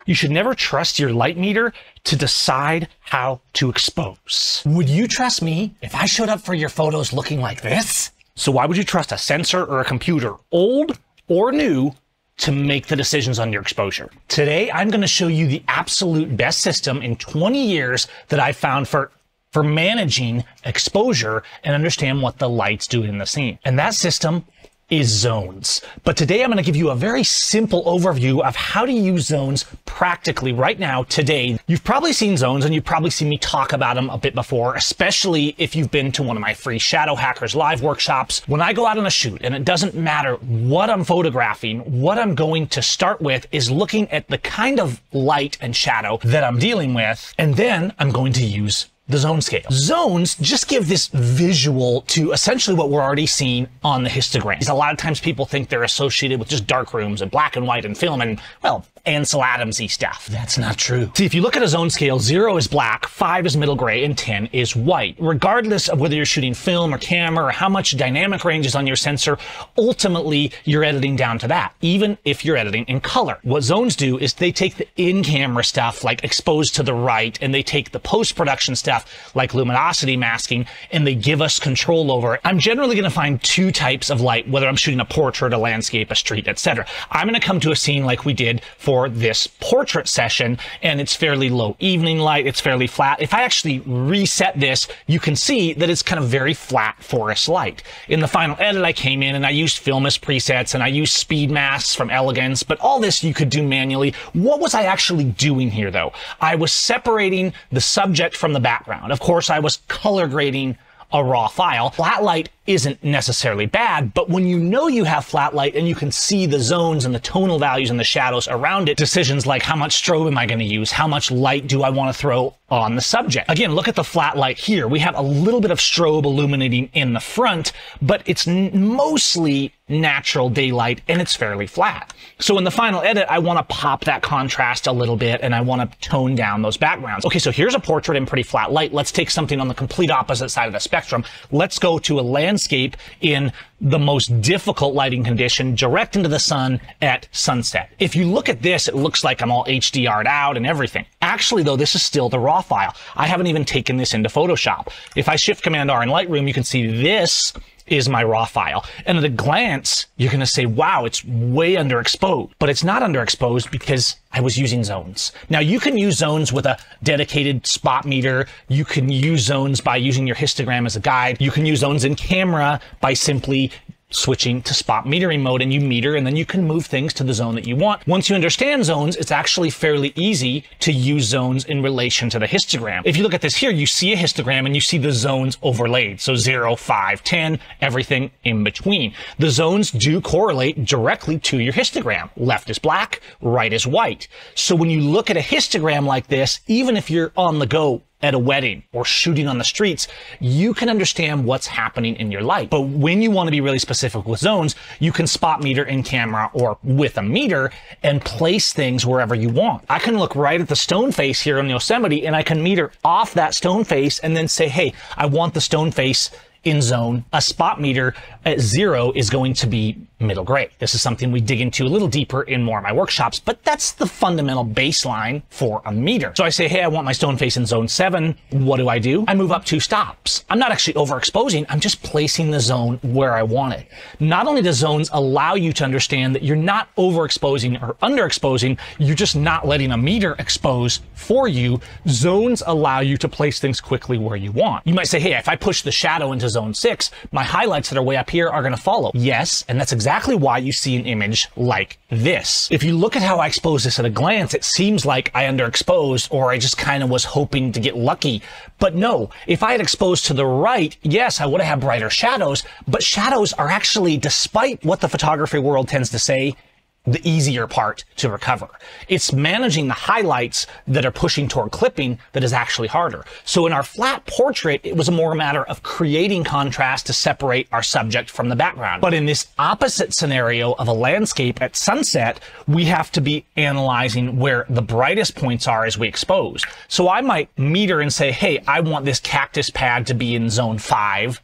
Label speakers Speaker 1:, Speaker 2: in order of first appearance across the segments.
Speaker 1: You should never trust your light meter to decide how to expose.
Speaker 2: Would you trust me if I showed up for your photos looking like this?
Speaker 1: So why would you trust a sensor or a computer, old or new, to make the decisions on your exposure? Today, I'm going to show you the absolute best system in 20 years that I've found for managing exposure and understand what the light's doing in the scene. And that system is zones. But today I'm going to give you a very simple overview of how to use zones practically right now, today. You've probably seen zones and you've probably seen me talk about them a bit before, especially if you've been to one of my free Shadow Hackers live workshops. When I go out on a shoot, and it doesn't matter what I'm photographing, what I'm going to start with is looking at the kind of light and shadow that I'm dealing with, and then I'm going to use the zone scale. Zones just give this visual to essentially what we're already seeing on the histograms. A lot of times people think they're associated with just dark rooms and black and white and film and, well, Ansel Adams-y stuff.
Speaker 2: That's not true.
Speaker 1: See, if you look at a zone scale, 0 is black, 5 is middle gray, and 10 is white. Regardless of whether you're shooting film or camera or how much dynamic range is on your sensor, ultimately you're editing down to that, even if you're editing in color. What zones do is they take the in-camera stuff, like exposed to the right, and they take the post-production stuff, like luminosity masking, and they give us control over it. I'm generally going to find two types of light, whether I'm shooting a portrait, a landscape, a street, etc. I'm going to come to a scene like we did for this portrait session, and it's fairly low evening light, it's fairly flat. If I actually reset this, you can see that it's kind of very flat forest light. In the final edit, I came in and I used film as presets and I used speed masks from Elegance, but all this you could do manually. What was I actually doing here though? I was separating the subject from the background. Of course, I was color grading a raw file. Flat light isn't necessarily bad, but when you know you have flat light and you can see the zones and the tonal values and the shadows around it, decisions like how much strobe am I going to use? How much light do I want to throw on the subject? Again, look at the flat light here. We have a little bit of strobe illuminating in the front, but it's mostly natural daylight and it's fairly flat. So in the final edit, I want to pop that contrast a little bit and I want to tone down those backgrounds. Okay, so here's a portrait in pretty flat light. Let's take something on the complete opposite side of the spectrum. Let's go to a landscape in the most difficult lighting condition, direct into the sun at sunset. If you look at this, it looks like I'm all HDR'd out and everything. Actually, though, this is still the raw file. I haven't even taken this into Photoshop. If I Shift Command R in Lightroom, you can see this is my raw file. And at a glance, you're going to say, wow, it's way underexposed. But it's not underexposed because I was using zones. Now, you can use zones with a dedicated spot meter. You can use zones by using your histogram as a guide. You can use zones in camera by simply switching to spot metering mode, and you meter and then you can move things to the zone that you want. Once you understand zones, it's actually fairly easy to use zones in relation to the histogram. If you look at this here, you see a histogram and you see the zones overlaid. So 0, 5, 10, everything in between. The zones do correlate directly to your histogram. Left is black, right is white. So when you look at a histogram like this, even if you're on the go at a wedding or shooting on the streets, you can understand what's happening in your light. But when you want to be really specific with zones, you can spot meter in camera or with a meter and place things wherever you want. I can look right at the stone face here in Yosemite and I can meter off that stone face and then say, hey, I want the stone face in zone. A spot meter at 0 is going to be middle gray. This is something we dig into a little deeper in more of my workshops, but that's the fundamental baseline for a meter. So I say, hey, I want my stone face in zone 7. What do? I move up 2 stops. I'm not actually overexposing. I'm just placing the zone where I want it. Not only do zones allow you to understand that you're not overexposing or underexposing, you're just not letting a meter expose for you. Zones allow you to place things quickly where you want. You might say, hey, if I push the shadow into zone 6, my highlights that are way up here are going to follow. Yes, and that's exactly why you see an image like this. If you look at how I expose this at a glance, it seems like I underexposed or I just kind of was hoping to get lucky. But no, if I had exposed to the right, yes, I would have had brighter shadows, but shadows are actually, despite what the photography world tends to say, the easier part to recover. It's managing the highlights that are pushing toward clipping that is actually harder. So in our flat portrait, it was more a matter of creating contrast to separate our subject from the background. But in this opposite scenario of a landscape at sunset, we have to be analyzing where the brightest points are as we expose. So I might meter and say, hey, I want this cactus pad to be in zone 5,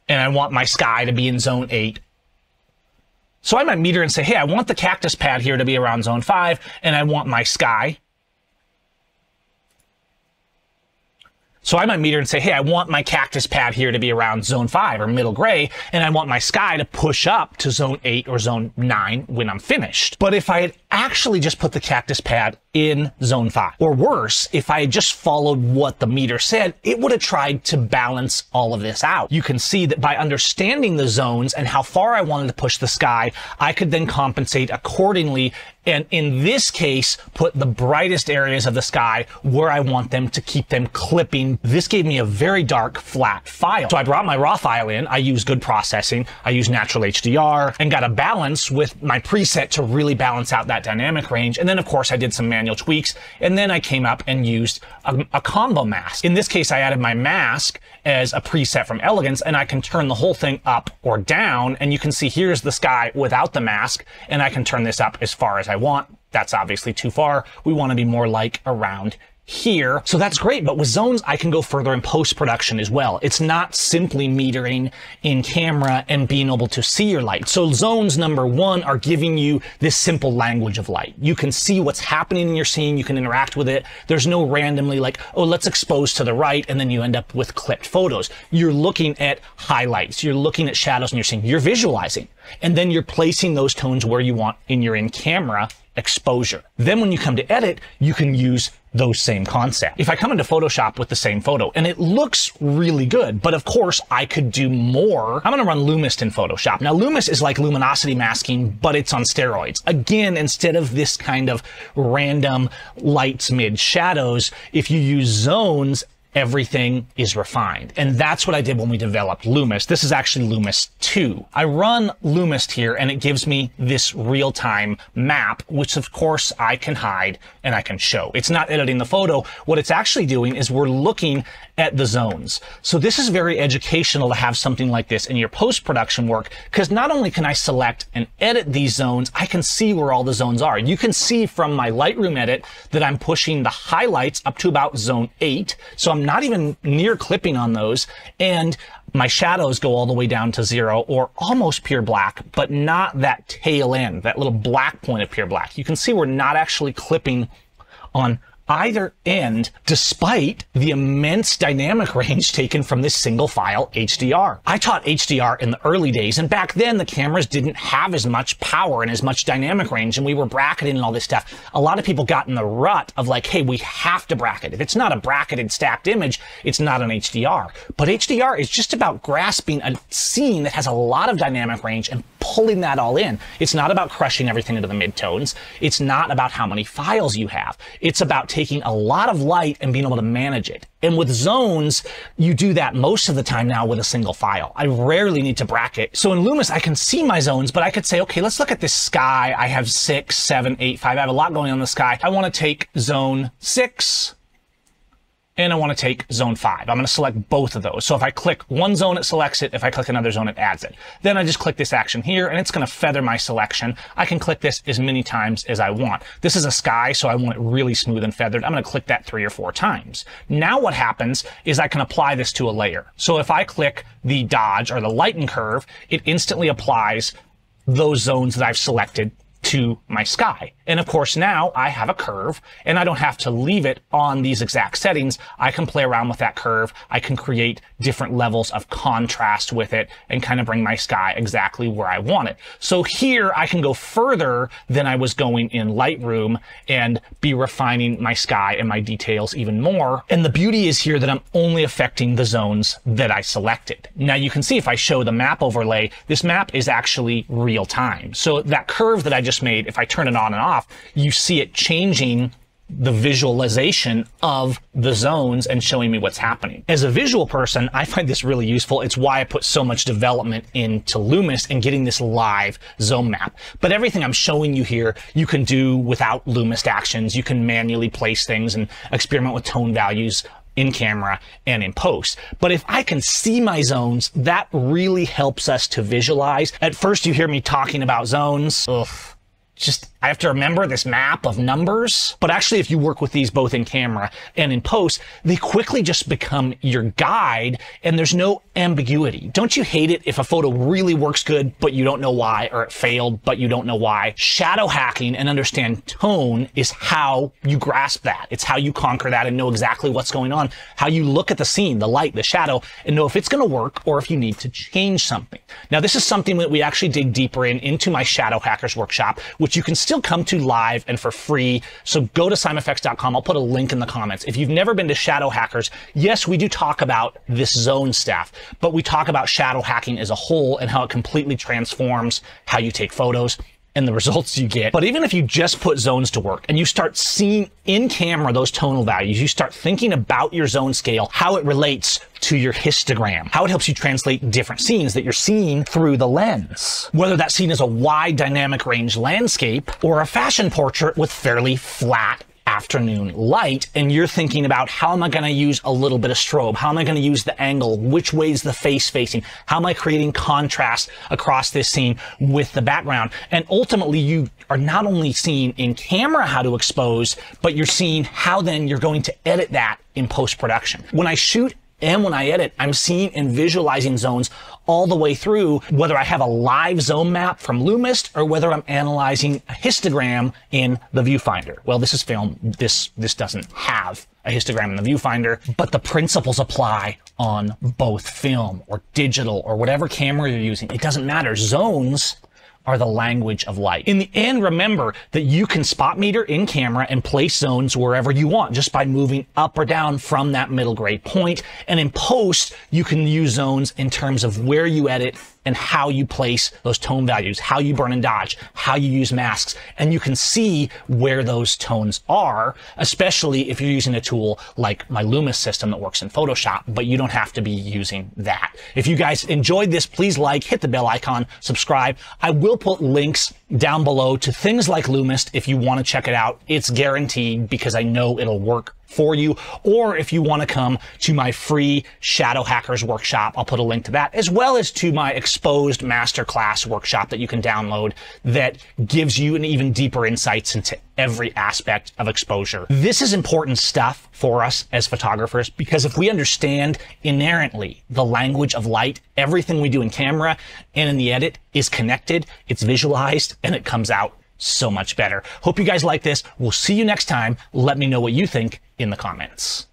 Speaker 1: and I want my sky to be in zone 8. So I might meter and say, hey, I want the cactus pad here to be around zone 5, and I want my sky. So I might meter and say, hey, I want my cactus pad here to be around zone 5 or middle gray, and I want my sky to push up to zone 8 or zone 9 when I'm finished. But if I had actually just put the cactus pad in zone 5, or worse, if I had just followed what the meter said, it would have tried to balance all of this out. You can see that by understanding the zones and how far I wanted to push the sky, I could then compensate accordingly, and in this case, put the brightest areas of the sky where I want them to keep them clipping. This gave me a very dark, flat file. So I brought my raw file in, I used good processing, I used natural HDR, and got a balance with my preset to really balance out that dynamic range. And then of course I did some manual tweaks, and then I came up and used a combo mask. In this case, I added my mask as a preset from Elegance, and I can turn the whole thing up or down, and you can see here's the sky without the mask, and I can turn this up as far as I want. That's obviously too far. We want to be more like around here. So that's great, but with zones, I can go further in post-production as well. It's not simply metering in camera and being able to see your light. So zones number 1 are giving you this simple language of light. You can see what's happening in your scene, you can interact with it. There's no randomly like, oh, let's expose to the right, and then you end up with clipped photos. You're looking at highlights, you're looking at shadows in your scene, you're visualizing, and then you're placing those tones where you want in your in-camera exposure. Then when you come to edit, you can use those same concepts. If I come into Photoshop with the same photo and it looks really good, but of course I could do more, I'm gonna run Lumist in Photoshop. Now Lumist is like luminosity masking, but it's on steroids. Again, instead of this kind of random lights, mid, shadows, if you use zones, everything is refined. And that's what I did when we developed Lumist. This is actually Lumist 2. I run Lumist here and it gives me this real-time map, which of course I can hide and I can show. It's not editing the photo. What it's actually doing is we're looking at the zones. So this is very educational to have something like this in your post-production work, because not only can I select and edit these zones, I can see where all the zones are. You can see from my Lightroom edit that I'm pushing the highlights up to about zone 8. So I'm not even near clipping on those, and my shadows go all the way down to 0 or almost pure black, but not that tail end, that little black point of pure black. You can see we're not actually clipping on either end, despite the immense dynamic range taken from this single file HDR. I taught HDR in the early days, and back then the cameras didn't have as much power and as much dynamic range, and we were bracketing and all this stuff. A lot of people got in the rut of like, hey, we have to bracket. If it's not a bracketed stacked image, it's not an HDR. But HDR is just about grasping a scene that has a lot of dynamic range and pulling that all in. It's not about crushing everything into the midtones. It's not about how many files you have. It's about taking a lot of light and being able to manage it. And with zones, you do that most of the time now with a single file. I rarely need to bracket. So in Lumist, I can see my zones, but I could say, okay, let's look at this sky. I have 6, 7, 8, 5. I have a lot going on in the sky. I want to take zone 6. And I want to take zone 5. I'm going to select both of those. So if I click one zone, it selects it. If I click another zone, it adds it. Then I just click this action here, and it's going to feather my selection. I can click this as many times as I want. This is a sky, so I want it really smooth and feathered. I'm going to click that 3 or 4 times. Now what happens is I can apply this to a layer. So if I click the dodge or the lighten curve, it instantly applies those zones that I've selected to my sky. And of course now I have a curve, and I don't have to leave it on these exact settings. I can play around with that curve. I can create different levels of contrast with it and kind of bring my sky exactly where I want it. So here I can go further than I was going in Lightroom and be refining my sky and my details even more. And the beauty is here that I'm only affecting the zones that I selected. Now you can see if I show the map overlay, this map is actually real time. So that curve that I just made, if I turn it on and off, you see it changing the visualization of the zones and showing me what's happening. As a visual person, I find this really useful. It's why I put so much development into Lumist and getting this live zone map. But everything I'm showing you here, you can do without Lumist actions. You can manually place things and experiment with tone values in camera and in post. But if I can see my zones, that really helps us to visualize. At first you hear me talking about zones. Ugh. Just I have to remember this map of numbers. But actually, if you work with these both in camera and in post, they quickly just become your guide and there's no ambiguity. Don't you hate it if a photo really works good, but you don't know why, or it failed, but you don't know why? Shadow hacking and understand tone is how you grasp that. It's how you conquer that and know exactly what's going on, how you look at the scene, the light, the shadow, and know if it's going to work or if you need to change something. Now, this is something that we actually dig deeper into my Shadow Hackers workshop, which you can still come to live and for free. So go to seimfx.com. I'll put a link in the comments. If you've never been to Shadow Hackers, yes, we do talk about this zone stuff, but we talk about shadow hacking as a whole and how it completely transforms how you take photos and the results you get. But even if you just put zones to work and you start seeing in camera those tonal values, you start thinking about your zone scale, how it relates to your histogram, how it helps you translate different scenes that you're seeing through the lens. Whether that scene is a wide dynamic range landscape or a fashion portrait with fairly flat afternoon light, and you're thinking about how am I going to use a little bit of strobe? How am I going to use the angle? Which way is the face facing? How am I creating contrast across this scene with the background? And ultimately, you are not only seeing in camera how to expose, but you're seeing how then you're going to edit that in post-production. When I shoot and when I edit, I'm seeing and visualizing zones all the way through, whether I have a live zone map from Lumist or whether I'm analyzing a histogram in the viewfinder. Well, this is film. This doesn't have a histogram in the viewfinder, but the principles apply on both film or digital or whatever camera you're using. It doesn't matter. Zones are the language of light. In the end, remember that you can spot meter in camera and place zones wherever you want just by moving up or down from that middle gray point. And in post, you can use zones in terms of where you edit and how you place those tone values, how you burn and dodge, how you use masks. And you can see where those tones are, especially if you're using a tool like my Lumist system that works in Photoshop, but you don't have to be using that. If you guys enjoyed this, please like, hit the bell icon, subscribe. I will put links down below to things like Lumist if you want to check it out. It's guaranteed because I know it'll work for you. Or if you want to come to my free Shadow Hackers workshop, I'll put a link to that, as well as to my exposed masterclass workshop that you can download that gives you an even deeper insights into every aspect of exposure. This is important stuff for us as photographers because if we understand inherently the language of light, everything we do in camera and in the edit is connected, it's visualized, and it comes out so much better. Hope you guys like this. We'll see you next time. Let me know what you think in the comments.